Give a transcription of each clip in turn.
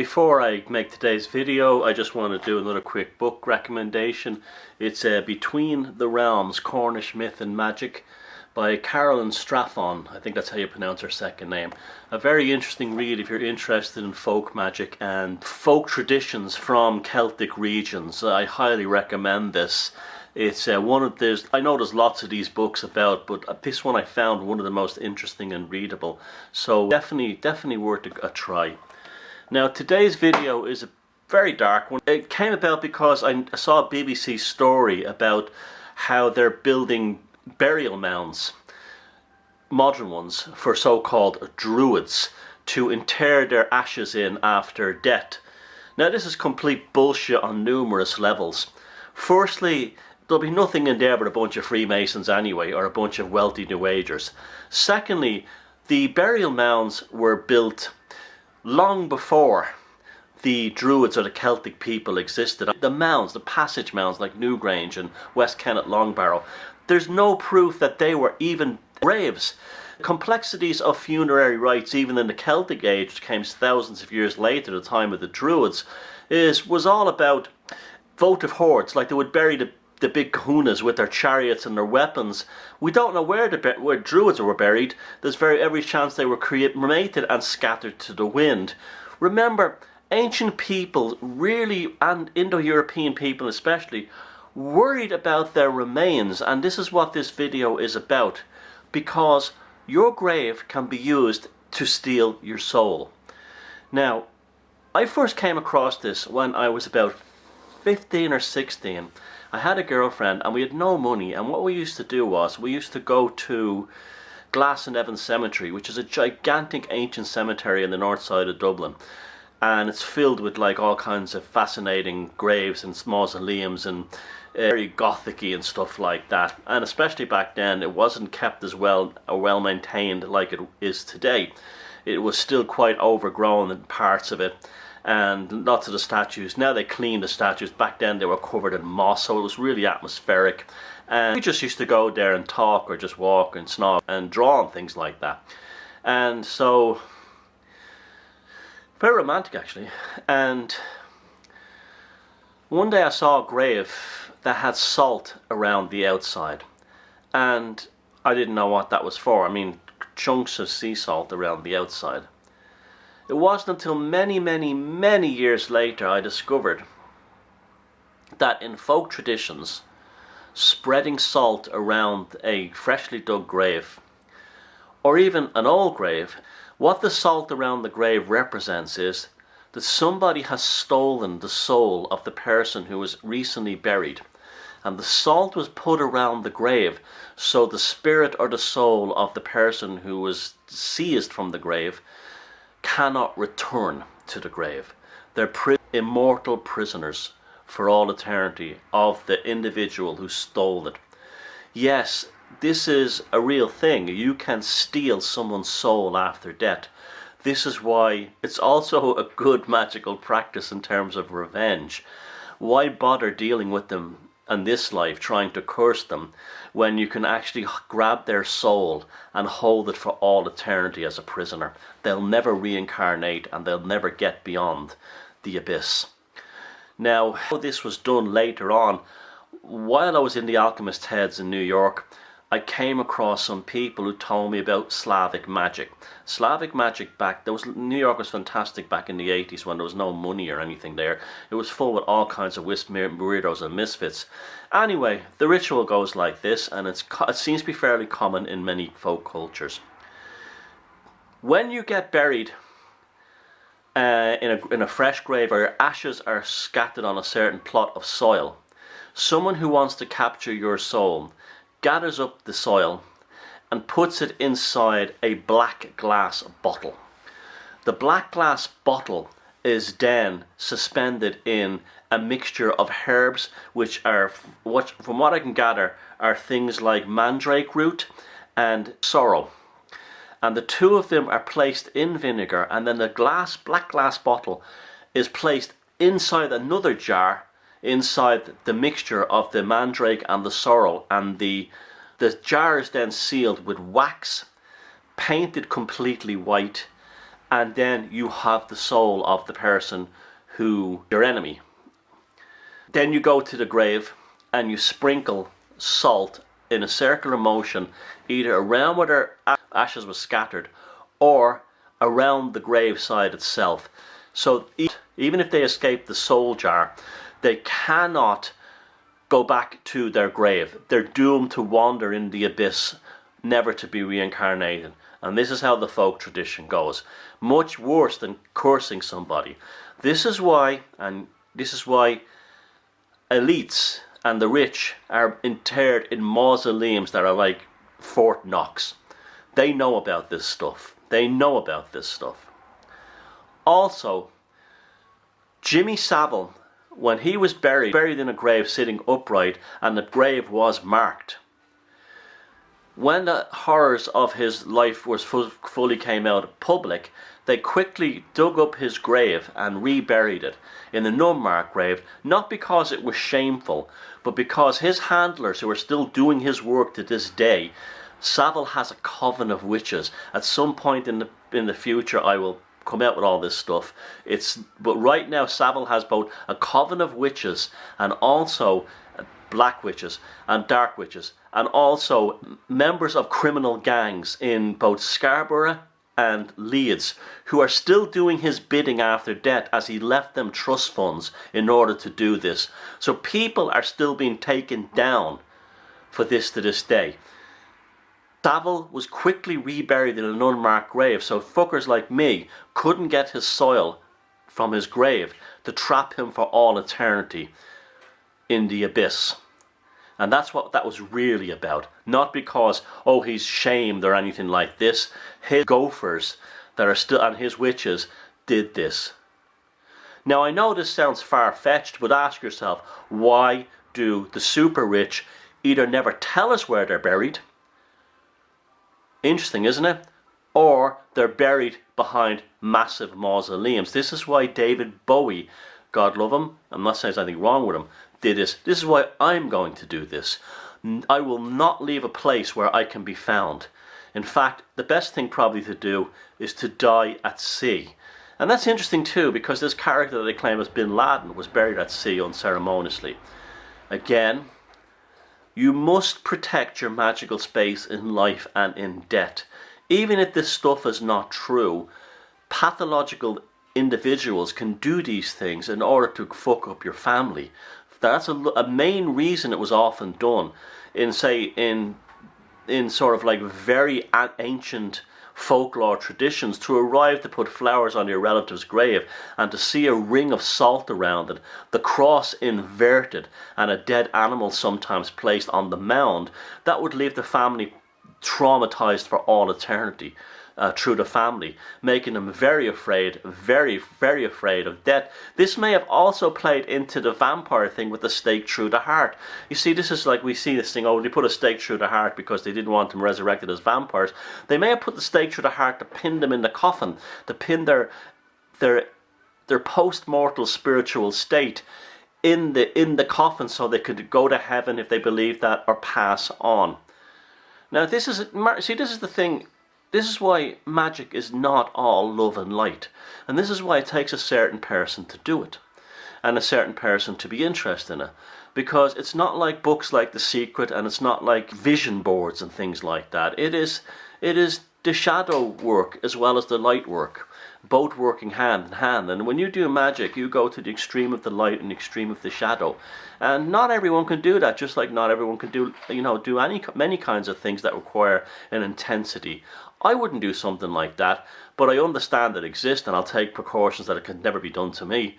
Before I make today's video, I just want to do another quick book recommendation. It's Between the Realms, Cornish Myth and Magic by Carolyn Strathon. I think that's how you pronounce her second name. A very interesting read if you're interested in folk magic and folk traditions from Celtic regions. I highly recommend this. It's one of those, I know there's lots of these books about, but this one I found one of the most interesting and readable. So definitely worth a try. Now today's video is a very dark one. It came about because I saw a BBC story about how they're building burial mounds, modern ones, for so-called druids to inter their ashes in after death. Now this is complete bullshit on numerous levels. Firstly, there'll be nothing in there but a bunch of Freemasons anyway, or a bunch of wealthy New Agers. Secondly, the burial mounds were built long before the Druids or the Celtic people existed. The mounds, the passage mounds like Newgrange and West Kennet Longbarrow, there's no proof that they were even graves. Complexities of funerary rites, even in the Celtic age, which came thousands of years later, the time of the Druids, was all about votive hordes. Like they would bury the big kahunas with their chariots and their weapons. We don't know where Druids were buried. There's every chance they were cremated and scattered to the wind. Remember, ancient people really, and Indo-European people especially, worried about their remains, and this is what this video is about, because your grave can be used to steal your soul. Now, I first came across this when I was about 15 or 16. I had a girlfriend and we had no money, and what we used to do was we used to go to Glasnevin Cemetery, which is a gigantic ancient cemetery in the north side of Dublin, and it's filled with like all kinds of fascinating graves and mausoleums and very gothic-y and stuff like that. And especially back then it wasn't kept as well maintained like it is today. It was still quite overgrown in parts of it, and lots of the statues, now they clean the statues, back then they were covered in moss, so it was really atmospheric. And we just used to go there and talk, or just walk and snog and draw and things like that. And so, very romantic actually. And one day I saw a grave that had salt around the outside, and I didn't know what that was for. I mean, chunks of sea salt around the outside. It wasn't until many years later I discovered that in folk traditions, spreading salt around a freshly dug grave, or even an old grave, what the salt around the grave represents is that somebody has stolen the soul of the person who was recently buried, and the salt was put around the grave so the spirit or the soul of the person who was seized from the grave cannot return to the grave. They're immortal prisoners for all eternity of the individual who stole it. Yes, this is a real thing. You can steal someone's soul after death. This is why it's also a good magical practice in terms of revenge. Why bother dealing with them in this life, trying to curse them, when you can actually grab their soul and hold it for all eternity as a prisoner? They'll never reincarnate and they'll never get beyond the abyss. Now, how this was done later on, while I was in the Alchemist Heads in New York, I came across some people who told me about Slavic magic. Slavic magic New York was fantastic back in the 80s when there was no money or anything there. It was full with all kinds of weirdos and misfits. Anyway, the ritual goes like this, and it seems to be fairly common in many folk cultures. When you get buried in a fresh grave, or your ashes are scattered on a certain plot of soil, someone who wants to capture your soul gathers up the soil and puts it inside a black glass bottle. The black glass bottle is then suspended in a mixture of herbs, which are, from what I can gather, are things like mandrake root and sorrel. And the two of them are placed in vinegar, and then the black glass bottle is placed inside another jar, inside the mixture of the mandrake and the sorrel, and the jar is then sealed with wax, painted completely white, and then you have the soul of the person who your enemy. Then you go to the grave and you sprinkle salt in a circular motion, either around where their ashes was scattered or around the grave side itself. So even if they escape the soul jar, they cannot go back to their grave. They're doomed to wander in the abyss, never to be reincarnated. And this is how the folk tradition goes. Much worse than cursing somebody. This is why elites and the rich are interred in mausoleums that are like Fort Knox. They know about this stuff. They know about this stuff. Also, Jimmy Savile, when he was buried in a grave sitting upright, and the grave was marked. When the horrors of his life was fully came out public, they quickly dug up his grave and reburied it in an unmarked grave, not because it was shameful, but because his handlers, who are still doing his work to this day, Savile has a coven of witches. At some point in the future, I will come out with all this stuff. But right now, Savile has both a coven of witches and also black witches and dark witches, and also members of criminal gangs in both Scarborough and Leeds, who are still doing his bidding after death, as he left them trust funds in order to do this. So people are still being taken down for this to this day. Savile was quickly reburied in an unmarked grave, so fuckers like me couldn't get his soil from his grave to trap him for all eternity in the abyss. And that's what that was really about. Not because, oh, he's shamed or anything like this. His gophers that are still, and his witches, did this. Now, I know this sounds far-fetched, but ask yourself, why do the super rich either never tell us where they're buried? Interesting, isn't it? Or they're buried behind massive mausoleums. This is why David Bowie, God love him, I'm not saying there's anything wrong with him, did this. This is why I'm going to do this. I will not leave a place where I can be found. In fact, the best thing probably to do is to die at sea. And that's interesting too, because this character that they claim as Bin Laden was buried at sea unceremoniously. Again, you must protect your magical space in life and in death. Even if this stuff is not true, pathological individuals can do these things in order to fuck up your family. That's a main reason it was often done in, say, in sort of like very ancient folklore traditions, to arrive to put flowers on your relative's grave and to see a ring of salt around it, the cross inverted, and a dead animal sometimes placed on the mound. That would leave the family traumatized for all eternity through the family, making them very afraid, very, very afraid of death. This may have also played into the vampire thing with the stake through the heart. You see, this is like, we see this thing, oh, they put a stake through the heart because they didn't want them resurrected as vampires. They may have put the stake through the heart to pin them in the coffin, to pin their post-mortal spiritual state in the coffin, so they could go to heaven if they believe that, or pass on. Now, this is the thing. This is why magic is not all love and light. And this is why it takes a certain person to do it, and a certain person to be interested in it. Because it's not like books like The Secret, and it's not like vision boards and things like that. It is the shadow work as well as the light work, both working hand in hand. And when you do magic, you go to the extreme of the light and the extreme of the shadow. And not everyone can do that, just like not everyone can do many kinds of things that require an intensity. I wouldn't do something like that, but I understand it exists, and I'll take precautions that it can never be done to me.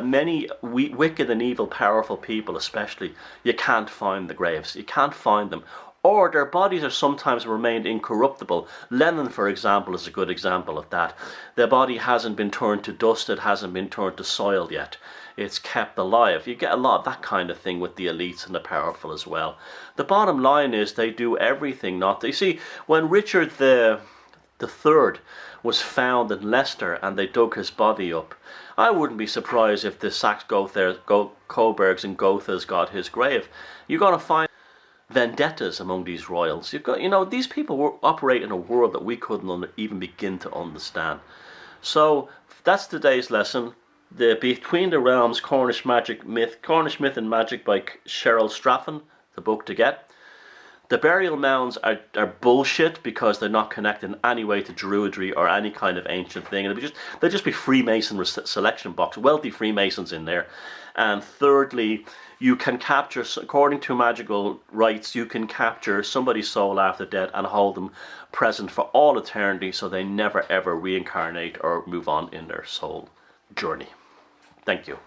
Many wicked and evil, powerful people especially, you can't find the graves. You can't find them. Or their bodies are sometimes remained incorruptible. Lenin, for example, is a good example of that. Their body hasn't been turned to dust, it hasn't been turned to soil yet. It's kept alive. You get a lot of that kind of thing with the elites and the powerful as well. The bottom line is they do everything not to. You see, when Richard the Third was found in Leicester and they dug his body up, I wouldn't be surprised if the Saxe Coburgs and Gothas got his grave. You're going to find vendettas among these royals. You've got, these people operate in a world that we couldn't even begin to understand. So that's today's lesson. The Between the Realms Cornish Myth and Magic by Cheryl Straffen, the book to get. The burial mounds are bullshit because they're not connected in any way to Druidry or any kind of ancient thing. And they'd just be Freemason selection box, wealthy Freemasons in there. And thirdly, you can capture, according to magical rites, you can capture somebody's soul after death and hold them present for all eternity so they never ever reincarnate or move on in their soul journey. Thank you.